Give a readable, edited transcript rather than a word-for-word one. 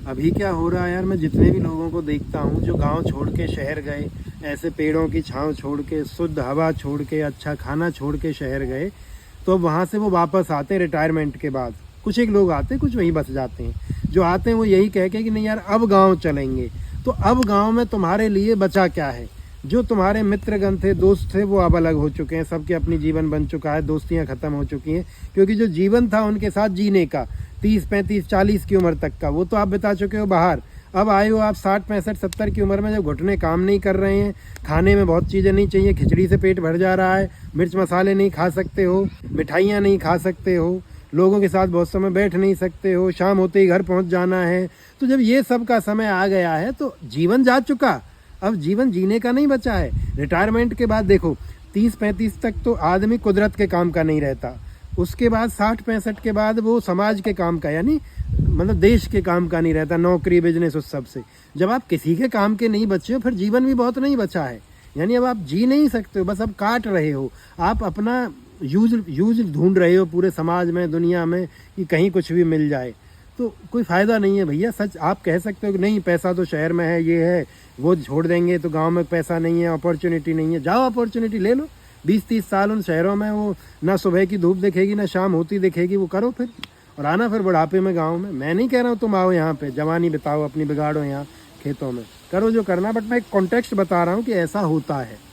अभी क्या हो रहा है यार, मैं जितने भी लोगों को देखता हूँ जो गांव छोड़ के शहर गए, ऐसे पेड़ों की छांव छोड़ के, शुद्ध हवा छोड़ के, अच्छा खाना छोड़ के शहर गए, तो अब वहाँ से वो वापस आते हैं रिटायरमेंट के बाद। कुछ एक लोग आते हैं, कुछ वहीं बस जाते हैं। जो आते हैं वो यही कह के कि नहीं यार अब गाँव चलेंगे। तो अब गाँव में तुम्हारे लिए बचा क्या है? जो तुम्हारे मित्रगण थे, दोस्त थे, वो अब अलग हो चुके हैं, सबके अपनी जीवन बन चुका है, दोस्तियां खत्म हो चुकी हैं। क्योंकि जो जीवन था उनके साथ जीने का 30, 35, 40 की उम्र तक का, वो तो आप बिता चुके हो बाहर। अब आए हो आप 60, 65, 70 की उम्र में, जब घुटने काम नहीं कर रहे हैं, खाने में बहुत चीज़ें नहीं चाहिए, खिचड़ी से पेट भर जा रहा है, मिर्च मसाले नहीं खा सकते हो, मिठाइयाँ नहीं खा सकते हो, लोगों के साथ बहुत समय बैठ नहीं सकते हो, शाम होते ही घर पहुँच जाना है। तो जब ये सब का समय आ गया है तो जीवन जा चुका, अब जीवन जीने का नहीं बचा है। रिटायरमेंट के बाद देखो 30, 35 तक तो आदमी कुदरत के काम का नहीं रहता। उसके बाद 60, 65 के बाद वो समाज के काम का, यानी मतलब देश के काम का नहीं रहता, नौकरी बिजनेस उस सब से। जब आप किसी के काम के नहीं बचे हो, फिर जीवन भी बहुत नहीं बचा है। यानी अब आप जी नहीं सकते हो, बस अब काट रहे हो। आप अपना यूज ढूंढ रहे हो पूरे समाज में, दुनिया में, कि कहीं कुछ भी मिल जाए। तो कोई फ़ायदा नहीं है भैया। सच आप कह सकते हो कि नहीं पैसा तो शहर में है, ये है, वो छोड़ देंगे तो गांव में पैसा नहीं है, अपॉर्चुनिटी नहीं है। जाओ अपॉर्चुनिटी ले लो। 20, 30 साल उन शहरों में, वो ना सुबह की धूप दिखेगी ना शाम होती दिखेगी, वो करो फिर। और आना फिर बुढ़ापे में गाँव में। मैं नहीं कह रहा हूँ तुम आओ यहाँ पे, जवानी बिताओ अपनी, बिगाड़ो यहाँ खेतों में, करो जो करना, बट मैं एक कॉन्टेक्स्ट बता रहा हूँ कि ऐसा होता है।